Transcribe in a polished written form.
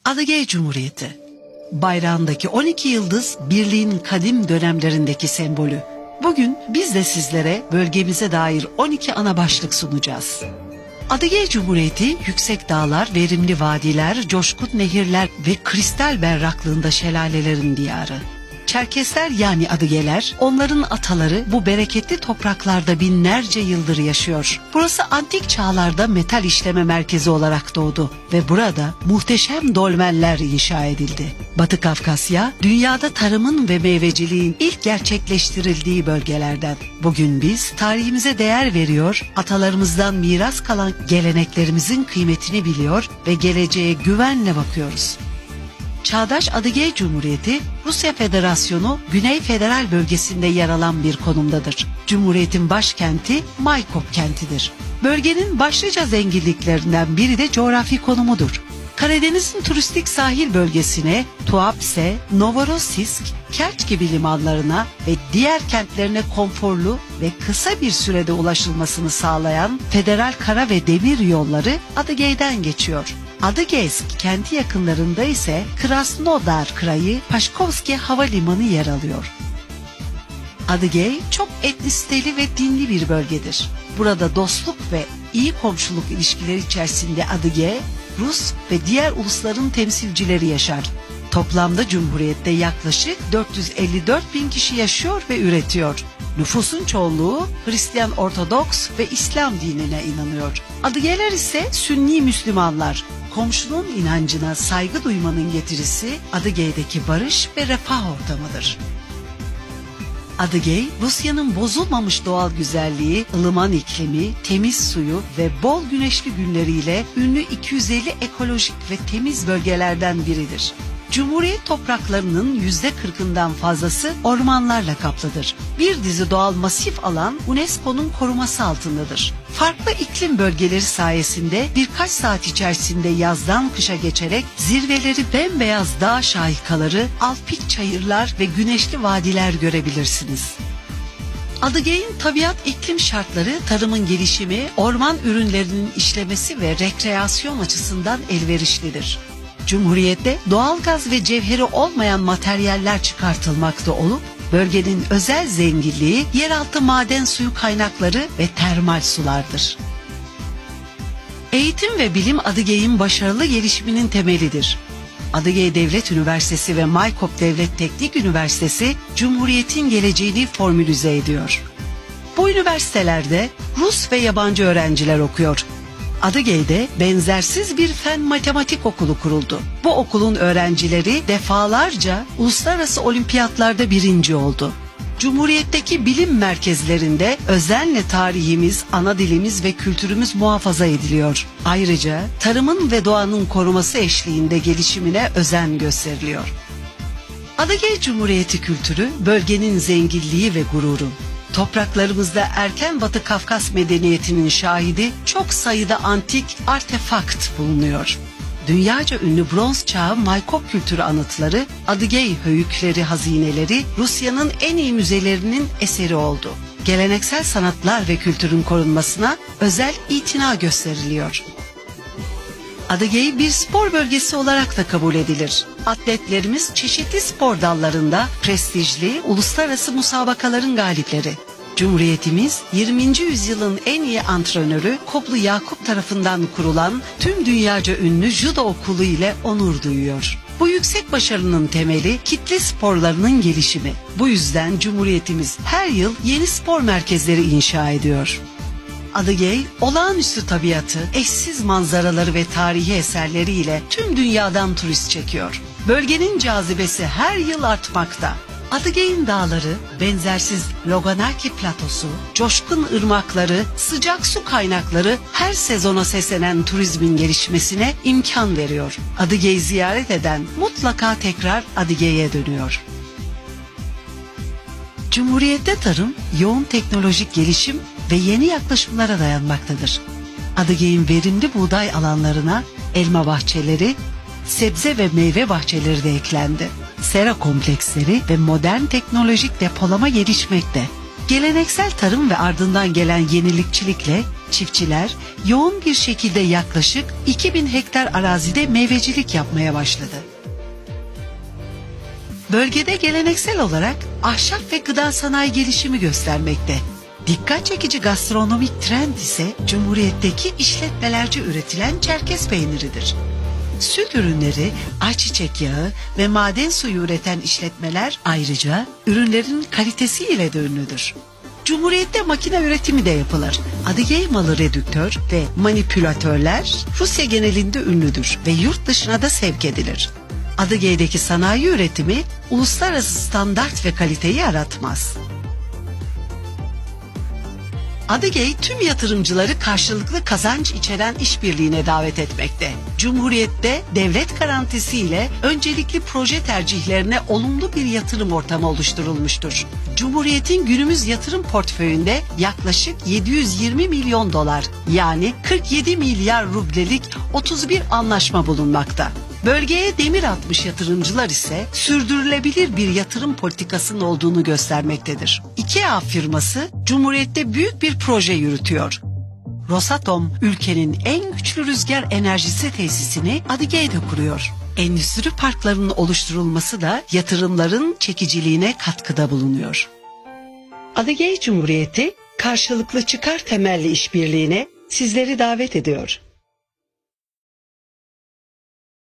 Adıgey Cumhuriyeti, bayrağındaki 12 yıldız birliğin kadim dönemlerindeki sembolü. Bugün biz de sizlere bölgemize dair 12 ana başlık sunacağız. Adıgey Cumhuriyeti, yüksek dağlar, verimli vadiler, coşkun nehirler ve kristal berraklığında şelalelerin diyarı. Çerkesler yani Adıgeyler, onların ataları bu bereketli topraklarda binlerce yıldır yaşıyor. Burası antik çağlarda metal işleme merkezi olarak doğdu ve burada muhteşem dolmenler inşa edildi. Batı Kafkasya, dünyada tarımın ve meyveciliğin ilk gerçekleştirildiği bölgelerden. Bugün biz tarihimize değer veriyor, atalarımızdan miras kalan geleneklerimizin kıymetini biliyor ve geleceğe güvenle bakıyoruz. Çağdaş Adıgey Cumhuriyeti, Rusya Federasyonu Güney Federal Bölgesi'nde yer alan bir konumdadır. Cumhuriyetin başkenti Maykop kentidir. Bölgenin başlıca zenginliklerinden biri de coğrafi konumudur. Karadeniz'in turistik sahil bölgesine, Tuapse, Novorossiysk, Kerç gibi limanlarına ve diğer kentlerine konforlu ve kısa bir sürede ulaşılmasını sağlayan federal kara ve demir yolları Adıgey'den geçiyor. Adıgeysk kenti yakınlarında ise Krasnodar Krayı Paşkovski Havalimanı yer alıyor. Adıgey çok etnisiteli ve dinli bir bölgedir. Burada dostluk ve iyi komşuluk ilişkileri içerisinde Adıgey, Rus ve diğer ulusların temsilcileri yaşar. Toplamda Cumhuriyet'te yaklaşık 454 bin kişi yaşıyor ve üretiyor. Nüfusun çoğunluğu Hristiyan Ortodoks ve İslam dinine inanıyor. Adıgeyler ise Sünni Müslümanlar. Komşunun inancına saygı duymanın getirisi Adıgey'deki barış ve refah ortamıdır. Adıgey, Rusya'nın bozulmamış doğal güzelliği, ılıman iklimi, temiz suyu ve bol güneşli günleriyle ünlü 250 ekolojik ve temiz bölgelerden biridir. Cumhuriyet topraklarının %40'ından fazlası ormanlarla kaplıdır. Bir dizi doğal masif alan UNESCO'nun koruması altındadır. Farklı iklim bölgeleri sayesinde birkaç saat içerisinde yazdan kışa geçerek zirveleri bembeyaz dağ şahikaları, alpik çayırlar ve güneşli vadiler görebilirsiniz. Adıgey'in tabiat iklim şartları tarımın gelişimi, orman ürünlerinin işlemesi ve rekreasyon açısından elverişlidir. Cumhuriyette doğalgaz ve cevheri olmayan materyaller çıkartılmakta olup, bölgenin özel zenginliği yeraltı maden suyu kaynakları ve termal sulardır. Eğitim ve bilim Adıgey'in başarılı gelişiminin temelidir. Adıgey Devlet Üniversitesi ve Maykop Devlet Teknik Üniversitesi, Cumhuriyet'in geleceğini formülize ediyor. Bu üniversitelerde Rus ve yabancı öğrenciler okuyor. Adıgey'de benzersiz bir fen matematik okulu kuruldu. Bu okulun öğrencileri defalarca uluslararası olimpiyatlarda birinci oldu. Cumhuriyetteki bilim merkezlerinde özenle tarihimiz, ana dilimiz ve kültürümüz muhafaza ediliyor. Ayrıca tarımın ve doğanın koruması eşliğinde gelişimine özen gösteriliyor. Adıgey Cumhuriyeti kültürü bölgenin zenginliği ve gururu. Topraklarımızda erken Batı Kafkas medeniyetinin şahidi çok sayıda antik artefakt bulunuyor. Dünyaca ünlü bronz çağı Maykop kültürü anıtları, Adıgey höyükleri, hazineleri Rusya'nın en iyi müzelerinin eseri oldu. Geleneksel sanatlar ve kültürün korunmasına özel itina gösteriliyor. Adıgey bir spor bölgesi olarak da kabul edilir. Atletlerimiz çeşitli spor dallarında prestijli uluslararası musabakaların galipleri. Cumhuriyetimiz 20. yüzyılın en iyi antrenörü Koblu Yakup tarafından kurulan tüm dünyaca ünlü judo okulu ile onur duyuyor. Bu yüksek başarının temeli kitle sporlarının gelişimi. Bu yüzden Cumhuriyetimiz her yıl yeni spor merkezleri inşa ediyor. Adıgey, olağanüstü tabiatı, eşsiz manzaraları ve tarihi eserleriyle tüm dünyadan turist çekiyor. Bölgenin cazibesi her yıl artmakta. Adıgey'in dağları, benzersiz Loganaki platosu, coşkun ırmakları, sıcak su kaynakları her sezona seslenen turizmin gelişmesine imkan veriyor. Adıgey'i ziyaret eden mutlaka tekrar Adıgey'e dönüyor. Cumhuriyette tarım, yoğun teknolojik gelişim ve yeni yaklaşımlara dayanmaktadır. Adıgey'in verimli buğday alanlarına elma bahçeleri, sebze ve meyve bahçeleri de eklendi. Sera kompleksleri ve modern teknolojik depolama gelişmekte. Geleneksel tarım ve ardından gelen yenilikçilikle çiftçiler yoğun bir şekilde yaklaşık 2000 hektar arazide meyvecilik yapmaya başladı. Bölgede geleneksel olarak ahşap ve gıda sanayi gelişimi göstermekte. Dikkat çekici gastronomik trend ise Cumhuriyet'teki işletmelerce üretilen Çerkez peyniridir. Süt ürünleri, ayçiçek yağı ve maden suyu üreten işletmeler ayrıca ürünlerin kalitesiyle de ünlüdür. Cumhuriyet'te makine üretimi de yapılır. Adıgeyi malı redüktör ve manipülatörler Rusya genelinde ünlüdür ve yurt dışına da sevk edilir. Adıgey'deki sanayi üretimi uluslararası standart ve kaliteyi aratmaz. Adıgey tüm yatırımcıları karşılıklı kazanç içeren işbirliğine davet etmekte. Cumhuriyet'te devlet garantisiyle öncelikli proje tercihlerine olumlu bir yatırım ortamı oluşturulmuştur. Cumhuriyet'in günümüz yatırım portföyünde yaklaşık 720 milyon dolar yani 47 milyar rublelik 31 anlaşma bulunmakta. Bölgeye demir atmış yatırımcılar ise sürdürülebilir bir yatırım politikasının olduğunu göstermektedir. IKEA firması Cumhuriyet'te büyük bir proje yürütüyor. Rosatom ülkenin en güçlü rüzgar enerjisi tesisini Adıgey'de kuruyor. Endüstri parklarının oluşturulması da yatırımların çekiciliğine katkıda bulunuyor. Adıgey Cumhuriyeti karşılıklı çıkar temelli işbirliğine sizleri davet ediyor.